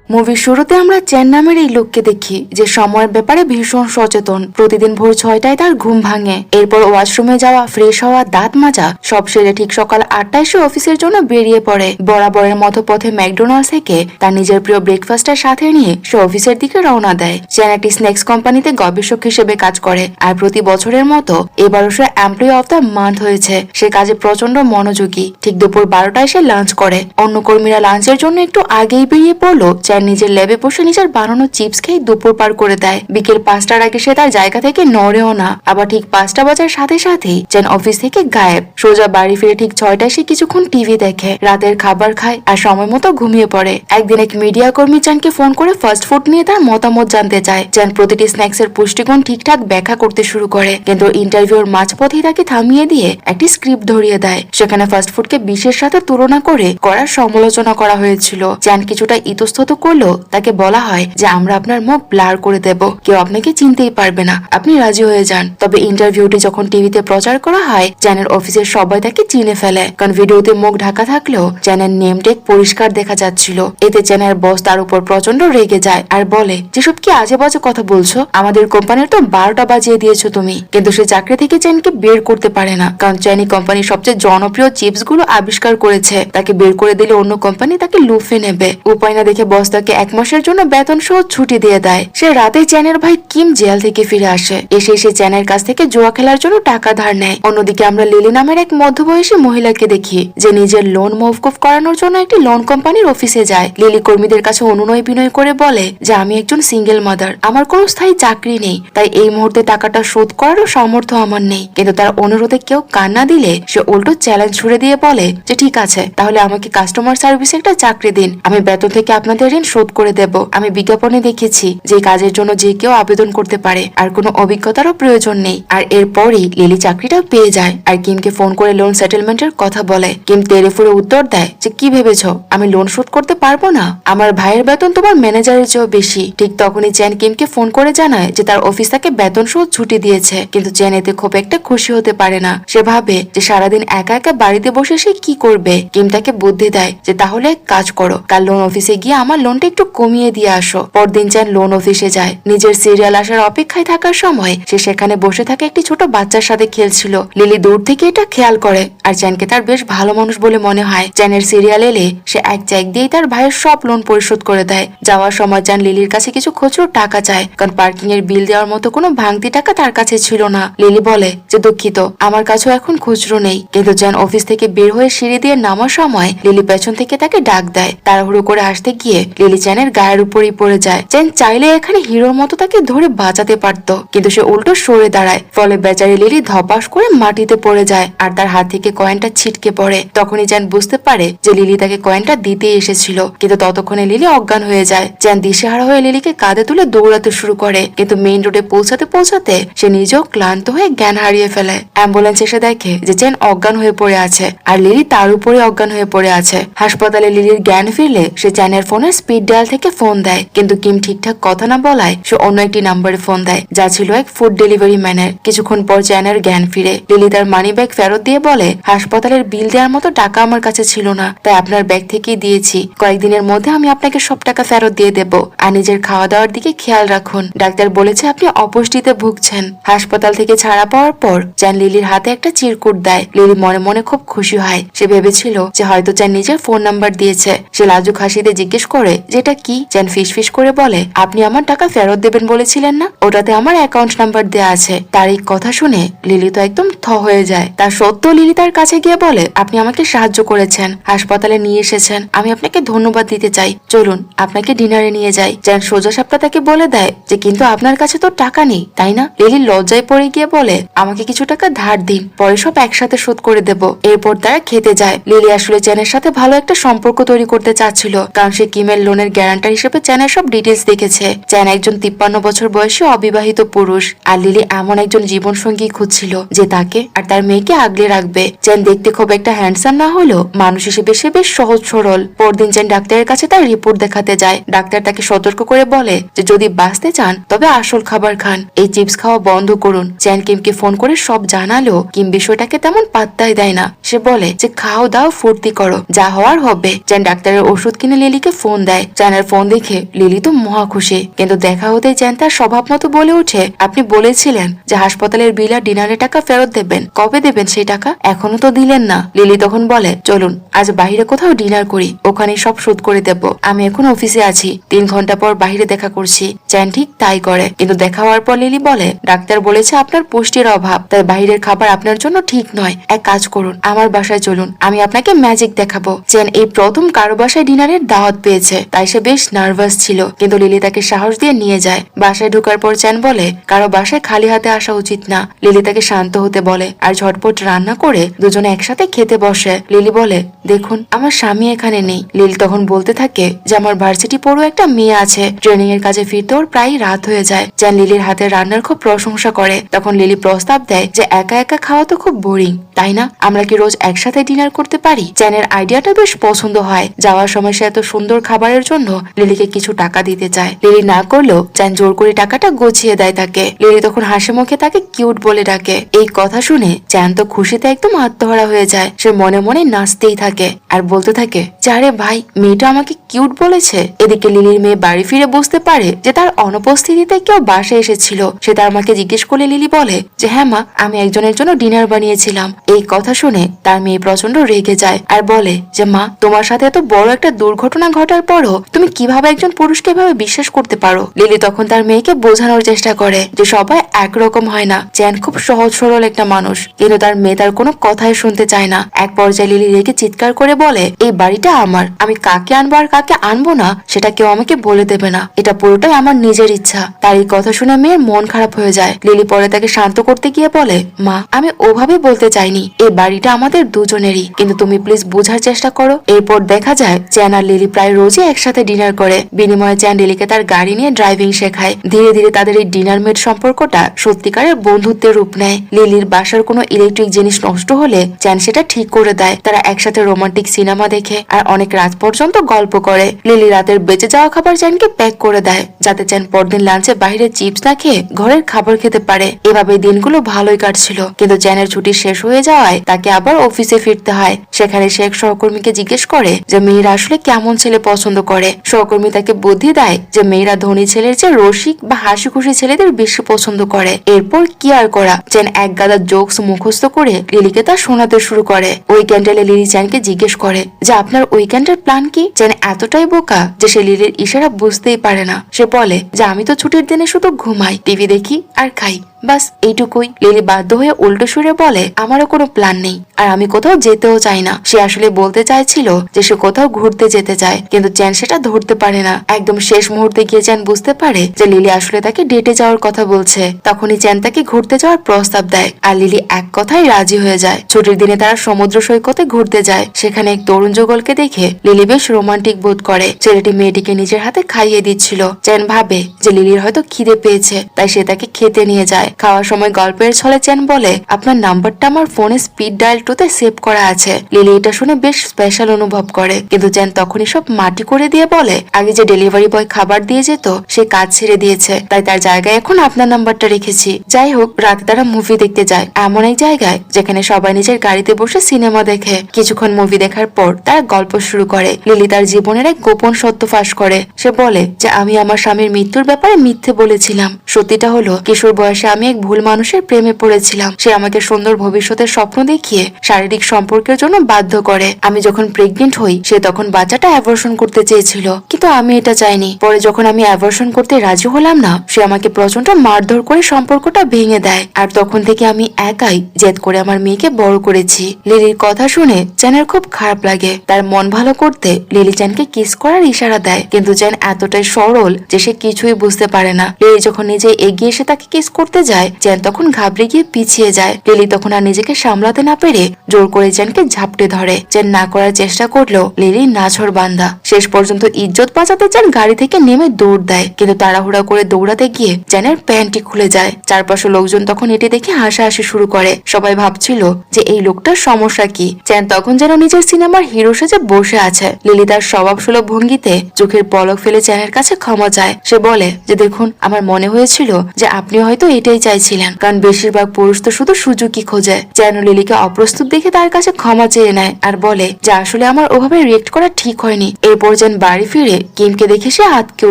মুভির শুরুতে আমরা চেন নামের এই লোককে দেখি যে সময়ের ব্যাপারে ভীষণ সচেতন। প্রতিদিন ভোর 6টায় তার ঘুম ভাঙে, এরপর ওয়াশরুমে যাওয়া, ফ্রেশ হওয়া, দাঁত মাজা সব সেরে ঠিক সকাল 8টায় সে অফিসের জন্য বেরিয়ে পড়ে। বরাবরের মতো পথে ম্যাকডোনাল্ডস থেকে তার নিজের প্রিয় ব্রেকফাস্টের সাথে নিয়ে সে অফিসের দিকে রওনা দেয়। চেন একটি স্ন্যাক্স কোম্পানিতে গবেষক হিসেবে কাজ করে, আর প্রতি বছরের মতো এবারও সে এমপ্লয়ি অফ দ্য মান্থ হয়েছে। সে কাজে প্রচন্ড মনোযোগী। ঠিক দুপুর 12টায় সে লাঞ্চ করে। অন্য কর্মীরা লাঞ্চের জন্য একটু আগেই বেরিয়ে পড়লো, চেন নিজের ল্যাবে বসে নিজের বানানো চিপস খেয়ে দুপুর পার করে দেয়। বিকেল 5টার আগে সে তার জায়গা থেকে নড়েও না। আবার ঠিক 5টা বাজার সাথে সাথেই চেন অফিস থেকে গায়েব। সোজা বাড়ি ফিরে ঠিক 6টায় সে কিছুক্ষণ টিভি দেখে, রাতের খাবার খায় আর সময় মতো ঘুমিয়ে পড়ে। একদিন এক মিডিয়া কর্মী চেনকে ফোন করে ফাস্ট ফুড নিয়ে তার মতামত জানতে চায়। চেন প্রতিটি স্ন্যাক্স এর পুষ্টিগুণ ঠিকঠাক ব্যাখ্যা করতে শুরু করে, কিন্তু ইন্টারভিউর মাঝপথেই তাকে থামিয়ে দিয়ে একটি স্ক্রিপ্ট ধরিয়ে দেয়। সেখানে ফাস্ট ফুডকে বিষের সাথে তুলনা করে করার সমালোচনা করা হয়েছিল। চেন কিছুটা ইতস্তত করলো। তাকে বলা হয় যে আমরা আপনার মুখ ব্লার করে দেব, কেউ আপনাকে চিনতেই পারবে না, আপনি রাজি হয়ে যান। তবে ইন্টারভিউটি যখন টিভিতে প্রচার করা হয়, চেনের অফিসের সবাই তাকে চিনে ফেলে, কারণ ভিডিওতে মুখ ঢাকা থাকলেও চেনের নেম টেগ পরিষ্কার দেখা যাচ্ছিল। এতে চেনের বস তার উপর প্রচন্ড রেগে যায় আর বলে, যেসব কি আজে বাজে কথা বলছো, আমাদের কোম্পানির তো 12টা বাজিয়ে দিয়েছো তুমি। কিন্তু সে চাকরি থেকে চেনকে বের করতে পারে না, কারণ চেনি কোম্পানির সবচেয়ে জনপ্রিয় চিপস গুলো আবিষ্কার করেছে। তাকে বের করে দিলে অন্য কোম্পানি তাকে লুফে নেবে। উপায় না দেখে বস তাকে 1 মাসের জন্য বেতন সহ ছুটি দিয়ে দেয়। সে রাতে চেনের ভাই কিম জেল থেকে ফিরে আসে। এসে সে চেনের কাছ থেকে জুয়া খেলার জন্য টাকা ধার নেয়। অন্যদিকে আমরা লিলি নামের এক মধ্যবয়সী মহিলাকে দেখি, যে নিজের লোন মওকুফ করানোর জন্য একটি লোন কোম্পানির অফিসে যায়। লিলি কর্মীদের কাছে অনুনয় বিনয় করে বলে যে আমি একজন সিঙ্গেল মাদার, আমার কোনো স্থায়ী চাকরি নেই, তাই এই মুহূর্তে টাকাটা শোধ করারও সামর্থ্য আমার নেই। কিন্তু তার অনুরোধে কেউ কান না দিলে সে উল্টো চ্যালেঞ্জ ছুড়ে দিয়ে বলে যে ঠিক আছে, তাহলে আমাকে কাস্টমার সার্ভিসে একটা চাকরি দিন, আমি বেতন থেকে আপনাদের ঋণ শোধ করে দেব। আমি বিজ্ঞাপনে দেখেছি যে কাজের জন্য যে কেউ আবেদন করতে পারে, আর কোনো অভিজ্ঞতারও প্রয়োজন নেই। আর এরপরই লিলি চাকরিটা পেয়ে যায় আর কিমকে ফোন করে লোন সেটেলমেন্টের কথা বলে। কিম তেরে ফুরে উত্তর দেয় যে কি ভেবেছো আমি লোন শোধ করতে পারবো না? আমার ভাইয়ের বেতন তোমার ম্যানেজারের চেয়েও বেশি। ঠিক তখনই চেন কিমকে ফোন করে জানায় যে তার অফিস তাকে বেতন সহ ছুটি দিয়েছে, কিন্তু চেন এতে খুব একটা খুশি হতে পারে না। সে ভাবে যে সারাদিন একা একা বাড়িতে বসে সে কি করবে। কিম তাকে বুদ্ধি দেয় যে তাহলে এক কাজ করো, কাল লোন অফিসে গিয়ে আমার লোনটা একটু কমিয়ে দিয়ে আসো। পরদিন চেন লোন অফিসে যায়। নিজের সিরিয়াল আসার অপেক্ষায় থাকার সময় সে সেখানে বসে থাকে একটি ছোট বাচ্চার সাথে খেলছিল। লিলি দূর থেকে এটা খেয়াল করে আর চেনকে তার বেশ ভালো মানুষ বলে মনে হয়। চেনের সিরিয়াল এলে সে এক চেক দিয়েই তার ভাইয়ের সব লোন পরিশোধ করে দেয়। যাওয়ার সময় চেন লিলির কাছে কিছু খুচরো টাকা চায়, কারণ পার্কিং এর বিল দেওয়ার মতো কোনো ভাঙতি টাকা তার কাছে ছিল না। লিলি বলে যে দুঃখিত, আমার কাছেও এখন খুচরো নেই। কিন্তু চেন অফিস থেকে বের হয়ে সিঁড়ি দিয়ে নামার সময় লিলি পেছন থেকে তাকে ডাক দেয়। তাড়াহুড়ো করে আসতে গিয়ে লিলি চেনের গায়ের উপরেই পড়ে যায়। চেন চাইলে এখানে হিরোর মতো তাকে ধরে বাঁচাতে পারত, কিন্তু সে উল্টো সরে দাঁড়ায়। ফলে বেচারি লিলি ধপাস করে মাটিতে পড়ে যায় আর তার হাত থেকে কয়েনটা ছিটকে পড়ে। তখনই চেন বুঝতে পারে যে লিলি তাকে কয়েনটা দিতে এসেছিল, কিন্তু ততক্ষণে লিলি অজ্ঞান হয়ে যায়। চেন দিশেহারা হয়ে লিলিকে কাঁধে তুলে দৌড়াতে শুরু করে, কিন্তু মেইন রোডে পৌঁছাতে পৌঁছাতে সে নিজেও ক্লান্ত হয়ে জ্ঞান হারিয়ে ফেলে। অ্যাম্বুলেন্স এসে দেখে যে চেন অজ্ঞান হয়ে পড়ে আছে আর লিলি তার উপরে অজ্ঞান হয়ে পড়ে আছে। হাসপাতালে লিলির জ্ঞান ফিরলে সে চেনের ফোনের স্পিড ডায়াল থেকে ফোন দেয়, কিন্তু কিম ঠিকঠাক কথা না বলায় সে অন্য একটি নাম্বারে ফোন দেয়, যা ছিল এক ফুড ডেলিভারি ম্যানের। কিছুক্ষণ পর চেনের জ্ঞান ফিরে। লিলি তার মানি ব্যাগ ফেরত দিয়ে বলে, হাসপাতালের বিল দেওয়ার মতো টাকা আমার কাছে ছিল না, তাই আপনার ব্যাগ থেকেই দিয়েছি। কয়েকদিনের মধ্যে আমি আপনাকে সব টাকা ফেরত দিয়ে দেব, আর নিজের খাওয়া দাওয়ার দিকে খেয়াল রাখুন। ডাক্তার বলেছে আপনি অপুষ্টিতে ভুগছেন। হাসপাতাল থেকে ছাড়া পাওয়ার পর চেন লিলির হাতে একটা চিরকুট দেয়। লিলি মনে মনে খুব খুশি হয়। সে ভেবেছিল যে হয়তো চেন নিজের ফোন নাম্বার দিয়েছে। সে লাজুক হাসিতে জিজ্ঞেস করে যেটা কি। চেন ফিস করে বলে, আপনি আমার টাকা ফেরত দেবেন বলেছিলেন না, ওটাতে আমার অ্যাকাউন্ট নাম্বার দেয়া আছে। তার এই কথা শুনে লিলি তো একদম থ হয়ে যায়। তার সত্ত্বেও লিলি তার কাছে গিয়ে বলে, আপনি আমাকে সাহায্য করেছেন, হাসপাতালে নিয়ে এসেছেন, আমি আপনাকে ধন্যবাদ দিতে চাই। চলুন আপনাকে ডিনারে নিয়ে যাই। চেন সোজা সাপটা তাকে বলে দেয় যে কিন্তু আপনার কাছে তো টাকা নেই, তাই না? লিলি লজ্জায় পড়ে গিয়ে বলে, আমাকে কিছু টাকা ধার দিন, পরে সব একসাথে শোধ করে দেব। এরপর তারা খেতে যায়। লিলি আসলে চেনের সাথে ভালো একটা সম্পর্ক তৈরি করতে চাচ্ছিল, কারণ সে কিমের লোনের গ্যারান্টার হিসেবে চেনের সব ডিটেলস দেখেছে। চেন একজন 53 বছর বয়সী অবিবাহিত পুরুষ, আর লিলি এমন একজন জীবন সঙ্গী খুঁজছিল যে তাকে আর তার মেয়েকে আগলে রাখবে। চেন দেখতে খুব একটা হ্যান্ডসাম না হলেও মানুষ হিসেবে সে বেশ সহজ সরল। পরদিন চেন ডাক্তারের কাছে তার রিপোর্ট দেখাতে যায়। ডাক্তার তাকে সতর্ক করে বলে যে যদি বাঁচতে চান তবে আসল খাবার খান, এই চিপস খাওয়া বন্ধ করুন। চেন কিমকে ফোন করে সব জানালো। কিম বিষয়টাকে তেমন পাত্তাই দেয় না। সে বলে যে খাও দাও ফুর্তি করো, যা হওয়ার হবে। চেন ডাক্তারের ওষুধ কিনে লিলিকে ফোন দেয়। দেয়। চ্যানের ফোন দেখে লিলি তো মহা খুশি, কিন্তু দেখা হতেই চ্যান তার স্বভাব মতো বলে ওঠে, আপনি বলেছিলেন যে হাসপাতালের বিল আর ডিনারের টাকা ফেরত দেবেন, কবে দেবেন সেই টাকা? এখনো তো দিলেন না। লিলি তখন বলে, চলুন আজ বাইরে কোথাও ডিনার করি, ওখানে সব শোধ করে দেব। আমি এখন অফিসে আছি, 3 ঘন্টা পর বাইরে দেখা করছি। চ্যান ঠিক তাই করে, কিন্তু দেখা হওয়ার পর লিলি বলে, ডাক্তার বলেছে আপনার পুষ্টির অভাব, তাই বাইরের খাবার আপনার জন্য ঠিক নয়। এক কাজ করুন, আমার বাসায় চলুন, আমি আপনাকে ম্যাজিক দেখাবো। চ্যান এই প্রথম কারো বাসায় ডিনারের দাওয়াত পেয়েছে, তাই সে বেশ নার্ভাস ছিল, কিন্তু লিলি তাকে সাহস দিয়ে নিয়ে যায়। বাসায় ঢোকার পর চ্যান বলে, কারো বাসায় খালি হাতে আসা উচিত না। লিলি তাকে শান্ত হতে বলে আর ঝটপট রান্না করে দুজনে একসাথে খেতে বসে। লিলি বলে, দেখুন আমার স্বামী এখানে নেই। লিলি তখন বলতে থাকে যে আমার ভার্সিটি পড়ো একটা মেয়ে আছে, ট্রেনিং এর কাজে ফিরতে ওর প্রায় রাত হয়ে যায়। চ্যান লিলির হাতের রান্নার খুব প্রশংসা করে। তখন লিলি প্রস্তাব দেয় যে একা একা খাওয়া তো খুব বোরিং, তাই না? আমরা কি রোজ একসাথে ডিনার করতে পারি? চ্যানের আইডিয়াটা বেশ পছন্দ হয়। যাওয়ার সময় সে এত সুন্দর খাবারের জন্য লিলিকে কিছু টাকা দিতে চায়। লিলি না করলেও চ্যান জোর করে টাকাটা গুছিয়ে দেয় তাকে। লিলি তখন হাসি মুখে তাকে কিউট বলে ডাকে। এই কথা শুনে চ্যান তো খুশিতে একদম আত্মহারা হয়ে যায়। সে মনে মনে নাচতেই থাকে আর বলতে থাকে, যারে ভাই, মেয়েটা আমাকে কিউট বলেছে। এদিকে লিলির মেয়ে বাড়ি ফিরে বুঝতে পারে যে তার অনুপস্থিতিতে কেউ বাসায় এসেছিল। সে তার মাকে জিজ্ঞেস করলে লিলি বলে যে হ্যাঁ মা, আমি একজনের জন্য ডিনার বানিয়েছিলাম। এই কথা শুনে তার মেয়ে প্রচন্ড রেগে যায় আর বলে যে মা, তোমার সাথে এত বড় একটা দুর্ঘটনা ঘটার পরও তুমি কিভাবে একজন পুরুষকে এভাবে বিশ্বাস করতে পারো? লিলি তখন তার মেয়েকে বোঝানোর চেষ্টা করে যে সবাই একরকম হয় না। চ্যান খুব সহজ সরল একটা মানুষ, কিন্তু তার মেয়ে তার কোনো কথাই শুনতে চায় না। এক পর্যায়ে লিলি রেগে চিৎকার করে বলে, এই বাড়িটা আমার, আমি কাকে আনবো আর কাকে আনবো না সেটা কেউ আমাকে বলে দেবে না, এটা পুরোটাই আমার নিজের ইচ্ছা। তার এই কথা শুনে মেয়ের মন খারাপ হয়ে যায়। লিলি পরে তাকে শান্ত করতে গিয়ে বলে, মা, আমি ওভাবে বলতে চাইনি, এই বাড়িটা আমাদের দুজনেরই, কিন্তু তুমি প্লিজ বোঝার চেষ্টা করো। এরপর দেখা যায় চ্যান আর লিলি প্রায় রোজই একসাথে ডিনার করে। বিনিময়ে চ্যান লিলিকে তার গাড়ি নিয়ে ড্রাইভিং শেখায়। ধীরে ধীরে তাদের এই ডিনার মেট সম্পর্কটা সত্যিকারের বন্ধুত্বের রূপ নেয়। লিলির বাসার কোনো ইলেকট্রিক জিনিস নষ্ট হলে চ্যান সেটা ঠিক করে দেয়। তারা একসাথে রোমান্টিক সিনেমা দেখে আর অনেক রাত পর্যন্ত গল্প করে। লিলি রাতের বেঁচে যাওয়া খাবার চ্যানকে প্যাক করে দেয়, যাতে চ্যান পরদিন লাঞ্চে বাইরে চিপস না খেয়ে ঘরের খাবার খেতে পারে। এভাবে দিনগুলো ভালোই কাটছিল, কিন্তু চ্যানের ছুটি শেষ হয়ে যাওয়ায় তাকে আবার অফিসে ফিরতে হয়। সেখানে সে এক সহকর্মীকে জিজ্ঞেস করে যে মেয়েরা আসলে কেমন ছেলে পছন্দ করে। সহকর্মী তাকে বুদ্ধি দেয় যে মেয়েরা ধনী ছেলের চেয়ে রসিক বা হাসি খুশি ছেলেদের বেশি পছন্দ করে। এরপর কি আর করা, চ্যান এক গাদা জোকস মুখস্থ করে লিলিকে তা শোনাতে শুরু করে। উইকেন্ডে লিলি চ্যানকে জিজ্ঞেস করে যে আপনার উইকেন্ডের প্ল্যান কি? চ্যান এতটাই বোকা যে সে লিলির ইশারা বুঝতেই পারে না। সে বলে যে আমি তো ছুটির দিনে শুধু ঘুমাই, টিভি দেখি আর খাই, বাস এইটুকুই। লিলি বাধ্য হয়ে উল্টো সুরে বলে, আমারও কোনো প্ল্যান নেই আর আমি কোথাও যেতেও চাই না। সে আসলে বলতে চাইছিল যে সে কোথাও ঘুরতে যেতে চায়, কিন্তু চ্যান সেটা ধরতে পারে না। একদম শেষ মুহূর্তে গিয়ে চ্যান বুঝতে পারে যে লিলি আসলে তাকে ডেটে যাওয়ার কথা বলছে। তখনই চ্যান তাকে ঘুরতে যাওয়ার প্রস্তাব দেয় আর লিলি এক কথায় রাজি হয়ে যায়। ছুটির দিনে তারা সমুদ্র সৈকতে ঘুরতে যায়। সেখানে এক তরুণ যুগলকে দেখে লিলি বেশ রোমান্টিক বোধ করে। ছেলেটি মেয়েটিকে নিজের হাতে খাইয়ে দিচ্ছিল। চ্যান ভাবে যে লিলির হয়তো খিদে পেয়েছে, তাই সে তাকে খেতে নিয়ে যায়। খাওয়ার সময় গল্পের ছলে চ্যান বলে, আপনার নাম্বারটা আমার ফোনে স্পিড ডায়াল 2 তে সেভ করা আছে। লিলি এটা শুনে বেশ স্পেশাল অনুভব করে, কিন্তু চ্যান তখনই সব মাটি করে দিয়ে বলে, আগে যে ডেলিভারি বয় খাবার দিয়ে যেত সে কাজ ছেড়ে দিয়েছে, তাই তার জায়গায় এখন আপনার নাম্বারটা রেখেছি। যাই হোক, রাতে তারা মুভি দেখতে যায় এমন এক জায়গায় যেখানে সবাই নিজের গাড়িতে বসে সিনেমা দেখে। কিছুক্ষণ মুভি দেখার পর তারা গল্প শুরু করে। লিলি তার জীবনের এক গোপন সত্য ফাঁস করে। সে বলে যে আমি আমার স্বামীর মৃত্যুর ব্যাপারে মিথ্যে বলেছিলাম। সত্যিটা হলো কিশোর বয়সে আমি এক ভুল মানুষের প্রেমে পড়েছিলাম। সে আমাকে সুন্দর ভবিষ্যতের স্বপ্ন দেখিয়ে শারীরিক সম্পর্কের জন্য বাধ্য করে। আমি যখন প্রেগনেন্ট হই সে তখন বাচ্চাটা অ্যাবর্শন করতে চেয়েছিল, কিন্তু আমি এটা চাইনি। পরে যখন আমি অ্যাবর্শন করতে রাজি হলাম না, সে আমাকে প্রচন্ড মারধর করে সম্পর্কটা ভেঙে দেয়। আর তখন থেকে আমি একাই জেদ করে আমার মেয়েকে বড় করেছি। লিলির কথা শুনে চ্যানের খুব খারাপ লাগে। তার মন ভালো করতে লিলি চ্যানকে কিস করার ইশারা দেয়, কিন্তু চ্যান এতটাই সরল যে সে কিছুই বুঝতে পারে না। লিলি যখন নিজে এগিয়ে এসে তাকে কিস করতে যায়, চ্যান তখন ঘাবড়ে গিয়ে পিছিয়ে যায়। লিলি তখন আর নিজেকে সামলাতে না পেরে জোর করে চ্যানকে ঝাপটে ধরে। চ্যান না করার চেষ্টা করলেও লিলি নাছর বান্দা। শেষ পর্যন্ত ইজ্জত বাঁচাতে চ্যান গাড়ি থেকে নেমে দৌড় দেয়, কিন্তু তাড়াহুড়া করে দৌড়াতে গিয়ে চ্যানের প্যান্টটি খুলে যায়। চারপাশে লোকজন তখন এটি দেখে হাসাহাসি শুরু করে। সবাই ভাবছিল যে এই লোকটার সমস্যা কি। চ্যান তখন যেন নিজের সিনেমার হিরো সেজে বসে আছে। লিলি তার স্বভাবসুলভ ভঙ্গিতে চোখের পলক ফেলে চ্যানের কাছে ক্ষমা চায়। সে বলে যে দেখুন, আমার মনে হয়েছিল যে আপনি হয়তো এটাই ভালোই চাইছিলেন, কারণ বেশিরভাগ পুরুষ তো শুধু সুযোগই খোঁজে। চ্যান লিলিকে অপ্রস্তুত দেখে তার কাছে ক্ষমা চেয়ে নেয় আর বলে যে আসলে আমার ওভাবে রিয়েক্ট করা ঠিক হয়নি। এরপর চ্যান বাড়ি ফিরে কিমকে দেখে সে আটকে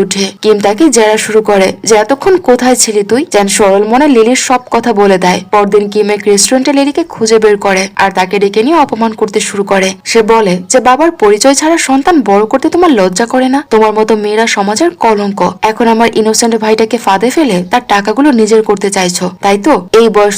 ওঠে। কিম তাকে জেরা শুরু করে যে এতক্ষণ কোথায় ছিলি তুই। চ্যান সরল মনে লিলির সব কথা বলে দেয়। পরদিন কিম এক রেস্টুরেন্টে লিলিকে খুঁজে বের করে আর তাকে ডেকে নিয়ে অপমান করতে শুরু করে। সে বলে যে বাবার পরিচয় ছাড়া সন্তান বড় করতে তোমার লজ্জা করে না? তোমার মতো মেয়েরা সমাজের কলঙ্ক। এখন আমার ইনোসেন্ট ভাইটাকে ফাঁদে ফেলে তার টাকাগুলো নিজের করতে চাইছো, তাই তো? এই বয়স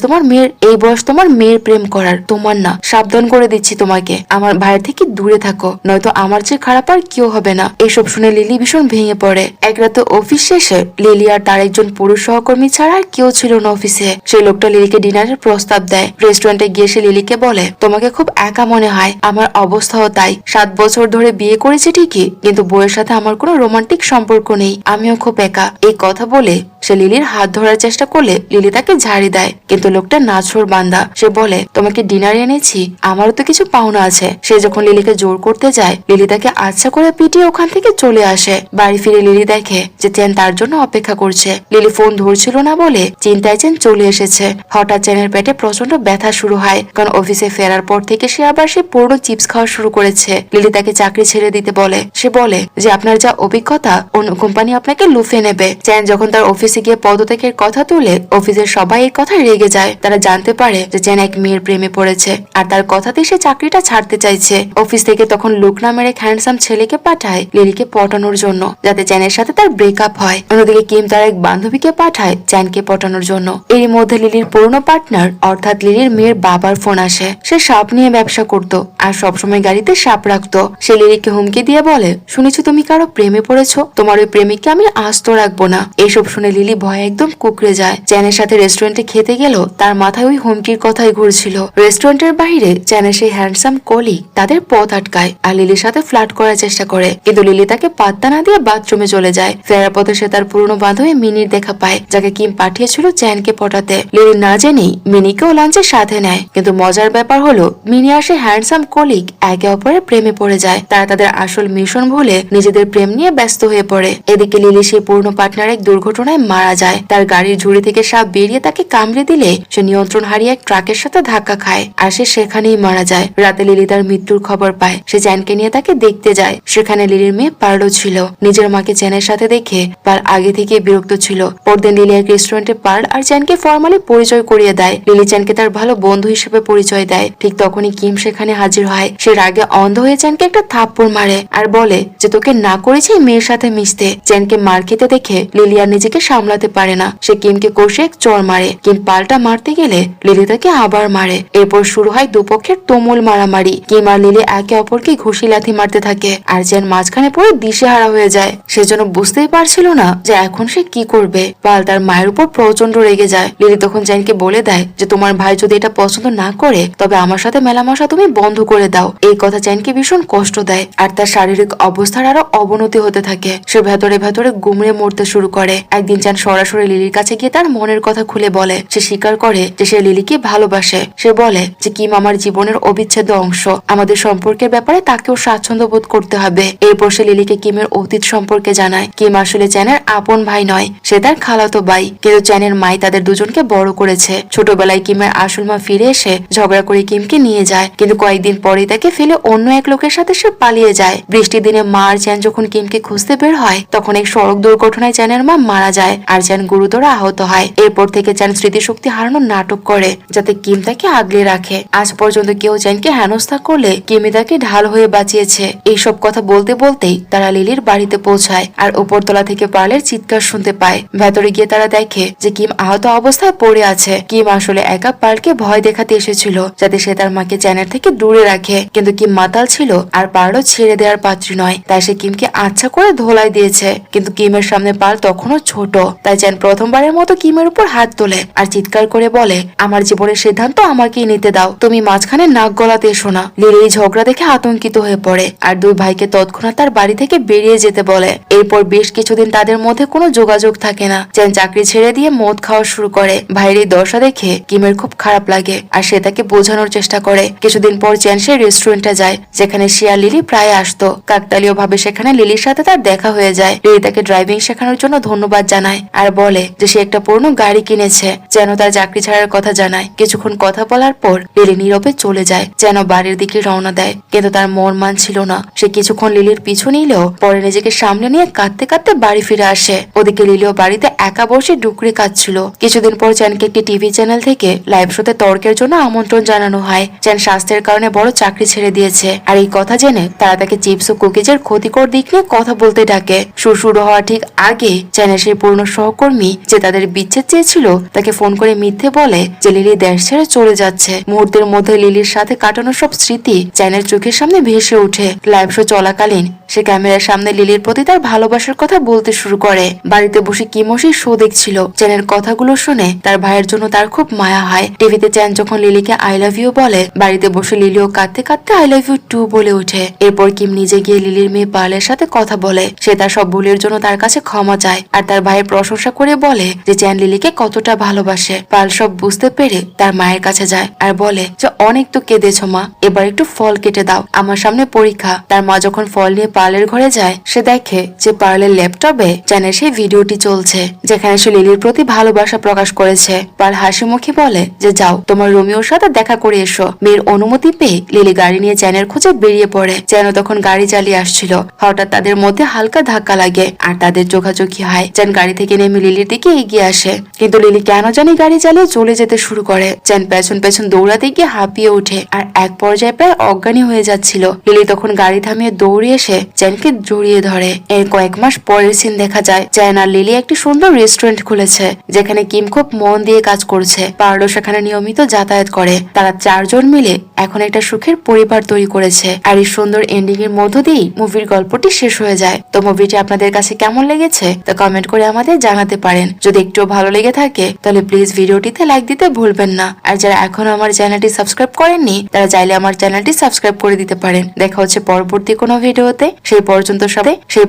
তোমার মেয়ের প্রেম করার, তোমার না। সাবধান করে দিচ্ছি তোমাকে, আমার ভাইয়ের থেকে দূরে থাকো, নয়তো আমার চেয়ে খারাপ আর কেউ হবে না। এইসব শুনে লিলি ভীষণ ভেঙে পড়ে। এক রাতে অফিস শেষে লিলি আর তার একজন পুরুষ সহকর্মী ছাড়া আর কেউ ছিল না অফিসে। সেই লোকটা লিলিকে ডিনারের প্রস্তাব দেয়। রেস্টুরেন্টে গিয়ে সে লিলিকে বলে তোমাকে খুব একা মনে হয়, আমার অবস্থাও তাই। 7 বছর ধরে বিয়ে করেছি ঠিকই, কিন্তু বউয়ের সাথে আমার কোনো রোমান্টিক সম্পর্ক নেই, আমিও খুব একা। এই কথা বলে সে লিলির হাত ধরার চেষ্টা করলে লিলি তাকে ঝাড়ি দেয়, কিন্তু লোকটা নাছোড় বান্দা। সে বলে তোমাকে ডিনারে এনেছি, আমারও তো কিছু পাওনা আছে। সে যখন লিলিকে জোর করতে যায়, লিলি তাকে আচ্ছা করে পিটিয়ে ওখান থেকে চলে আসে। বাড়ি ফিরে লিলি দেখে যে চ্যান তার জন্য অপেক্ষা করছে। লিলি ফোন ধরছিল না বলে চিন্তায় চ্যান চলে এসেছে। হঠাৎ চ্যানের পেটে প্রচন্ড ব্যথা শুরু হয়, কারণ অফিসে ফেরার পর থেকে সে আবার সে পুরনো চিপস খাওয়া শুরু করেছে। লিলি তাকে চাকরি ছেড়ে দিতে বলে। সে বলে যে আপনার যা অভিজ্ঞতা, অন্য কোম্পানি আপনাকে লুফে নেবে। চ্যান যখন তার অফিসে গিয়ে পদত্যাগের কথা তুলে, অফিসের সবাই এই কথা রেগে যায়। তারা জানতে পারে যে চ্যান এক মেয়ের প্রেমে পড়েছে আর তার কথাতেই সে চাকরিটা ছাড়তে চাইছে। অফিস থেকে তখন লুক নামের এক হ্যান্ডসাম ছেলেকে পাঠায় লিলিকে পটানোর জন্য, যাতে চ্যানের সাথে তার ব্রেকআপ হয়। অন্যদিকে কিম তার এক বান্ধবীকে পাঠায় চ্যানকে পটানোর জন্য। এর মধ্যে লিলির পুরনো পার্টনার অর্থাৎ লিলির মেয়ের বাবার ফোন আসে। সে সাপ নিয়ে ব্যবসা করত আর সবসময় গাড়িতে সাপ রাখতো। সে লিলিকে হুমকি দিয়ে বলে শুনেছি তুমি কারো প্রেমে পড়েছো, তোমার ওই প্রেমিককে আমি আস্ত রাখবো না। এইসব শুনে লিলি ভয়ে একদম কুকড়ে যায়। চ্যানের সাথে রেস্টুরেন্টে খেতে গেল, তার মাথায় ওই হুমকির কথাই ঘুরছিল। রেস্টুরেন্টের বাইরে চ্যানের সেই হ্যান্ডসাম কলিগ তাদের পথ আটকায় আর লিলির সাথে ফ্লার্ট করার চেষ্টা করে, কিন্তু লিলি তাকে পাত্তা না দিয়ে বাথরুমে চলে যায়। ফেরার পথে সে তার পুরনো বান্ধবী মিনির দেখা পায়, যাকে কিম পাঠিয়েছিল চ্যানকে পটাতে। লিলি না জেনেই মিনিকেও লাঞ্চের সাথে নেয়, কিন্তু মজার ব্যাপার হলো মিনি আর সে হ্যান্ডসাম কলিগ একে অপরের প্রেমে পড়ে যায়। তারা তাদের আসল মিশন ভুলে নিজেদের প্রেম নিয়ে ব্যস্ত হয়ে পড়ে। এদিকে লিলি সেই পুরনো পার্টনার এক দুর্ঘটনায় মারা যায়। তার গাড়ির ঝুড়ি থেকে সাপ বেরিয়ে তাকে কামড়ে দিলে সে নিয়ন্ত্রণ হারিয়ে এক ট্রাকের সাথে ধাক্কা খায় আর সে সেখানেই মারা যায়। রাতে লিলি তার মৃত্যুর খবর পায়। সে চ্যানকে নিয়ে তাকে দেখতে যায়। সেখানে লিলির মেয়ে পার্লও ছিল। নিজের মাকে চ্যানের সাথে দেখে পার্ল আগে থেকে বিরক্ত ছিল। পরদিন লিলি এক রেস্টুরেন্টে পার্ল আর চ্যানকে ফর্মালি পরিচয় করিয়ে দেয়। লিলি চ্যানকে তার ভালো বন্ধু হিসেবে পরিচয় দেয়। ঠিক তখনই কিম সেখানে হাজির হয়। সে রাগে অন্ধ হয়ে চ্যানকে একটা থাপ্পড় মারে আর বলে যে তোকে না করেছি মেয়ের সাথে মিশতে। চ্যানকে মার খেতে দেখে লিলি আর নিজেকে সামলাতে পারে না। সে কিমকে কষে এক চড় মারে। কিম পাল্টা মারতে গেলে লিলি তাকে আবার মারে। এরপর শুরু হয় দুপক্ষের তুমুল মারামারি। কিম আর লিলি একে অপরকে ঘুষি লাথি মারতে থাকে আর চ্যান মাঝখানে পড়ে দিশেহারা হয়ে যায়। সেজন্য বুঝতেই পারছিল না যে এখন সে কি করবে। পাল তার মায়ের উপর প্রচন্ড রেগে যায়। লিলি তখন চ্যানকে বলে দেয় যে তোমার ভাই যদি এটা পছন্দ না করে তবে আমার সাথে মেলামেশা তুমি বন্ধ করে দাও। এই কথা চ্যানকে ভীষণ কষ্ট দেয় আর তার শারীরিক অবস্থার আরো অবনতি হতে থাকে। সে ভেতরে ভেতরে গুমড়ে মরতে শুরু করে। একদিন চ্যান সরাসরি লিলির কাছে গিয়ে তার মনের কথা খুলে বলে। সে স্বীকার করে যে সে লিলিকে ভালোবাসে। সে বলে যে কিম আমার জীবনের অবিচ্ছেদ্য অংশ, আমাদের সম্পর্কের ব্যাপারে তাকেও স্বাচ্ছন্দ্য বোধ করতে হবে। এরপর সে লিলিকে কিমের অতীত সম্পর্কে জানায়। কিম আসলে চ্যানের আপন ভাই নয়, সে তার খালাতো ভাই, কিন্তু চ্যানের মাই তাদের দুজনকে বড় করেছে। ছোটবেলায় কিমের আসল মা ফিরে এসে ঝগড়া করে কিমকে নিয়ে যায়, কিন্তু কয়েকদিন পরে তাকে ফেলে অন্য এক লোকের সাথে সে পালিয়ে যায়। বৃষ্টির দিনে মা আর চ্যান যখন কিমকে খুঁজতে বের হয় তখন এক সড়ক দুর্ঘটনায় চ্যানের মা মারা যায় আর চ্যান গুরুতর আহত হয়। এরপর থেকে চ্যান স্মৃতিশক্তি হারানোর নাটক করে যাতে কিম তাকে আগলে রাখে। আজ পর্যন্ত কেউ চ্যানকে হেনস্থা করলে কিমি তাকে ঢাল হয়ে বাঁচিয়েছে। এইসব কথা বলতে বলতেই তারা লিলির বাড়িতে পৌঁছায় আর উপরতলা থেকে পার্লের চিৎকার শুনতে পায়। ভেতরে গিয়ে তারা দেখে যে কিম আহত অবস্থায় পড়ে আছে। কিম আসলে একা পার্লকে ভয় দেখাতে এসেছিল যাতে সে তার মাকে চ্যানের থেকে দূরে রাখে, কিন্তু কিম মাতাল ছিল আর পার্লও ছেড়ে দেওয়ার পাত্রী নয়, তাই সে কিমকে আচ্ছা করে ধোলাই দিয়েছে। কিন্তু কিমের সামনে পার্ল তখনও ছোট, তাই চ্যান প্রথমবারের মতো কিমের উপর হাত তোলে আর চিৎকার করে বলে আমার জীবনের সিদ্ধান্ত আমাকেই নিতে দাও, তুমি মাঝখানে নাক গলাতে এসো না। লিলি এই ঝগড়া দেখে আতঙ্কিত হয়ে পড়ে আর দুই ভাইকে তৎক্ষণাৎ তার বাড়ি থেকে বেরিয়ে যেতে বলে। এরপর বেশ কিছুদিন তাদের মধ্যে কোনো যোগাযোগ থাকে না। চ্যান চাকরি ছেড়ে দিয়ে মদ খাওয়া শুরু করে। ভাইয়ের এই দশা দেখে কিমের খুব খারাপ লাগে আর সে তাকে বোঝানোর চেষ্টা করে। কিছুদিন পর চ্যান সে রেস্টুরেন্টে যায় যেখানে সে আর লিলি প্রায় আসতো। কাকতালীয় ভাবে সেখানে লিলির সাথে তার দেখা হয়ে যায়। লিলি তাকে ড্রাইভিং শেখানোর জন্য ধন্যবাদ জানায়। জানায় আর বলে যে সে একটা পুরনো গাড়ি কিনেছে, যেন তার চাকরি ছাড়ার কথা জানায়। কিছুক্ষণ কথা বলার পর লিলি নীরবে চলে যায়, যেন বাড়ির দিকে রওনা দেয়। কিন্তু তার মন মানছিল না। সে কিছুক্ষণ লিলির পিছু নিলেও পরে নিজেকে সামনে নিয়ে কাঁদতে কাঁদতে বাড়ি ফিরে আসে। ওদিকে লিলিও বাড়িতে একা বসে ডুকরে কাঁদছিল। কিছুদিন পর চ্যানকে একটি টিভি চ্যানেল থেকে লাইভ শোতে তর্কের জন্য আমন্ত্রণ জানানো হয়। চ্যান স্বাস্থ্যের কারণে বড় চাকরি ছেড়ে দিয়েছে, আর এই কথা জেনে তারা তাকে চিপস ও কুকিজের ক্ষতিকর দিক নিয়ে কথা বলতে ডাকে। শুরু হওয়া ঠিক আগে চ্যানের সেই পুরনো সহকর্মী যে তাদের বিচ্ছেদ চেয়েছিল তাকে ফোন করে মিথ্যে বলে যে লিলি দেশ ছেড়ে চলে যাচ্ছে। মুহূর্তের মধ্যে লিলির সাথে কাটানো সব স্মৃতি চ্যানের চোখের সামনে ভেসে ওঠে। লাইভ শো চলাকালীন সে ক্যামেরার সামনে লিলির প্রতি তার ভালোবাসার কথা বলতে শুরু করে। বাড়িতে বসে কিমোশি শো দেখছিল। চ্যানের কথাগুলো শুনে তার ভাইয়ের জন্য তার খুব মায়া হয়। টিভিতে চ্যান যখন লিলিকে আই লাভ ইউ বলে, বাড়িতে বসে লিলিও কাঁদতে কাঁদতে আই লাভ ইউ টু বলে ওঠে। এরপর কিম নিজে গিয়ে লিলির মেয়ে পার্লের সাথে কথা বলে। সে তার সব ভুলের জন্য তার কাছে ক্ষমা চায় আর তার ভাইয়ের প্রশংসা করে বলে যে চ্যান লিলিকে কতটা ভালোবাসে। পার্ল সব বুঝতে পেরে তার মায়ের কাছে যায় আর বলে যে অনেক তো কেঁদেছ মা, এবার একটু ফল কেটে দাও, আমার সামনে পরীক্ষা। তার মা যখন ফল নিয়ে পার্লের ঘরে যায়, সে দেখে যে পার্লের ল্যাপটপে চ্যানের সেই ভিডিওটি চলছে যেখানে সে লিলির প্রতি ভালোবাসা প্রকাশ করেছে। পার্ল হাসি মুখে বলে যে যাও তোমার রোমিওর সাথে দেখা করে এসো। মেয়ের অনুমতি পেয়ে লিলি গাড়ি নিয়ে চ্যানের খোঁজে বেরিয়ে পড়ে। চ্যান তখন গাড়ি চালিয়ে আসছিল। হঠাৎ তাদের মধ্যে হালকা ধাক্কা লাগে আর তাদের চোখাচোখি হয়। চ্যান গাড়ি থেকে নেমে লিলির দিকে এগিয়ে আসে, কিন্তু লিলি কেন জানি গাড়ি চালিয়ে চলে যেতে শুরু করে। চ্যান পেছন পেছন দৌড়াতে গিয়ে হাঁপিয়ে ওঠে আর এক পর্যায়ে প্রায় অজ্ঞানী হয়ে যাচ্ছিল। লিলি তখন গাড়ি থামিয়ে দৌড়ে এসে চ্যানকে জড়িয়ে ধরে। এর কয়েক মাস পরের সিন দেখা যায়, চ্যান আর লিলি একটি সুন্দর রেস্টুরেন্ট খুলেছে যেখানে কিম খুব মন দিয়ে কাজ করছে। পার্লো সেখানে নিয়মিত যাতায়াত করে। তারা চারজন মিলে এখন একটা সুখের পরিবার তৈরি করেছে। আর এই সুন্দর এন্ডিং এর মধ্য দিয়েই মুভির গল্পটি শেষ হয়ে যায়। তো মুভিটি আপনাদের কাছে কেমন লেগেছে তা কমেন্ট করে আমাদের জানাতে পারেন। যদি একটু ভালো লেগে থাকে তাহলে প্লিজ ভিডিওটিতে লাইক দিতে ভুলবেন না। আর যারা এখনো আমার চ্যানেলটি সাবস্ক্রাইব করেননি তারা চাইলে আমার চ্যানেলটি সাবস্ক্রাইব করে দিতে পারেন। দেখা হচ্ছে পরবর্তী কোনো ভিডিওতে। সেই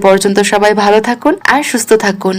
পর্যন্ত সবাই ভালো থাকুন আর সুস্থ থাকুন।